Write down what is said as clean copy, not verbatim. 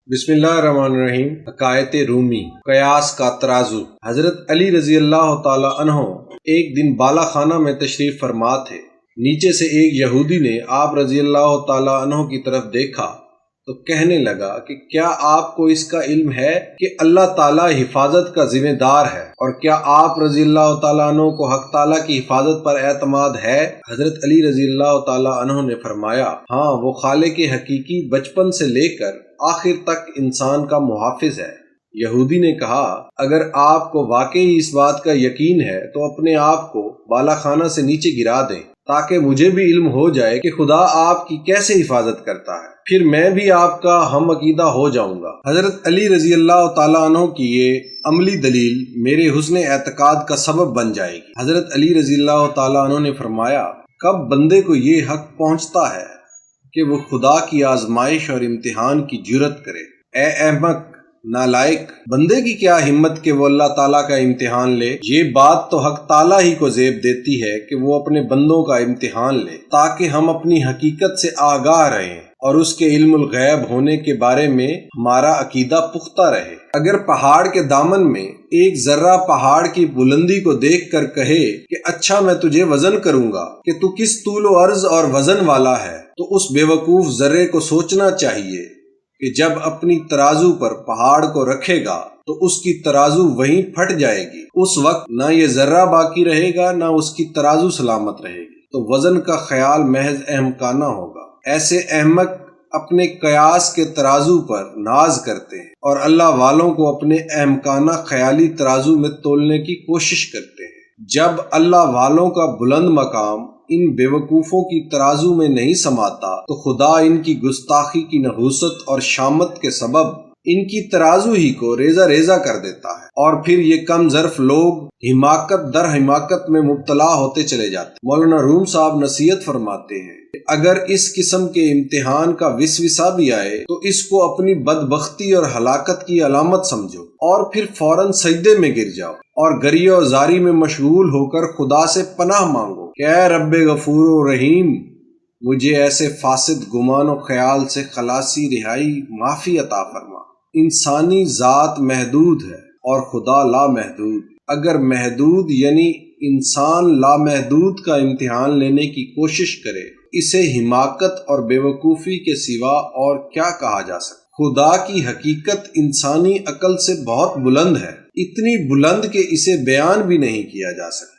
बिस्मिल्लाहिर्रहमानिर्रहीम। हकायत रूमी, कयास का तराजू। हजरत अली रजी अल्लाह ताला अन्हो एक दिन बाला खाना में तशरीफ फरमा थे। नीचे से एक यहूदी ने आप रजी अल्लाह ताला अन्हो की तरफ देखा तो कहने लगा कि क्या आपको इसका इल्म है कि अल्लाह ताला हिफाजत का जिम्मेदार है, और क्या आप रजी अल्लाह ताला अन्हो को हक ताला की हिफाजत पर एतमाद है? हजरत अली रजी अल्लाह ताला अन्हो ने फरमाया, हाँ, वो खालिक हकीकी बचपन से लेकर आखिर तक इंसान का मुहाफिज है। यहूदी ने कहा, अगर आपको वाकई इस बात का यकीन है तो अपने आप को बाला खाना से नीचे गिरा दें ताकि मुझे भी इल्म हो जाए कि खुदा आपकी कैसे हिफाजत करता है, फिर मैं भी आपका हम अकीदा हो जाऊंगा। हजरत अली रजी अल्लाह ताला अन्हो की ये अमली दलील मेरे हुस्न एतकाद का सबब बन जाएगी। हजरत अली रजी अल्लाह ताला अन्हो ने फरमाया, कब बंदे को ये हक पहुंचता है कि वो खुदा की आजमाइश और इम्तिहान की जुर्रत करे। ए अहमक, नालायक, बंदे की क्या हिम्मत कि वो अल्लाह ताला का इम्तिहान ले। ये बात तो हक ताला ही को ज़ेब देती है कि वो अपने बंदों का इम्तिहान ले ताकि हम अपनी हकीकत से आगाह रहें और उसके इल्मुल गैब होने के बारे में हमारा अकीदा पुख्ता रहे। अगर पहाड़ के दामन में एक जर्रा पहाड़ की बुलंदी को देख कर कहे कि अच्छा मैं तुझे वजन करूंगा कि तू किस तूल अर्ज और वजन वाला है, तो उस बेवकूफ जर्रे को सोचना चाहिए कि जब अपनी तराजू पर पहाड़ को रखेगा तो उसकी तराजू वहीं फट जाएगी। उस वक्त ना ये जर्रा बाकी रहेगा ना उसकी तराजू सलामत रहेगी। तो वजन का ख्याल महज अहमकाना होगा। ऐसे अहमक अपने कयास के तराजू पर नाज करते हैं और अल्लाह वालों को अपने अहमकाना ख्याली तराजू में तोलने की कोशिश करते हैं। जब अल्लाह वालों का बुलंद मकाम इन बेवकूफ़ों की तराजू में नहीं समाता तो खुदा इनकी गुस्ताखी की नहूसत और शामत के सबब इनकी तराजू ही को रेजा रेजा कर देता है, और फिर ये कम ज़र्फ लोग हिमाकत दर हिमाकत में मुब्तला होते चले जाते। मौलाना रूम साहब नसीहत फरमाते हैं कि अगर इस किस्म के इम्तिहान का विसविसा भी आए तो इसको अपनी बदबख्ती और हलाकत की अलामत समझो और फिर फौरन सजदे में गिर जाओ और गरियो जारी में मशगूल होकर खुदा से पनाह मांगो कि ऐ रब्बे गफूर रहीम, मुझे ऐसे फासिद गुमान और ख्याल से खलासी, रिहाई, माफ़ी अता फरमा। इंसानी ज़ात महदूद है और खुदा लामहदूद। अगर महदूद यानी इंसान लामहदूद का इम्तिहान लेने की कोशिश करे, इसे हिमाकत और बेवकूफ़ी के सिवा और क्या कहा जा सकता? खुदा की हकीकत इंसानी अकल से बहुत बुलंद है, इतनी बुलंद कि इसे बयान भी नहीं किया जा सकता।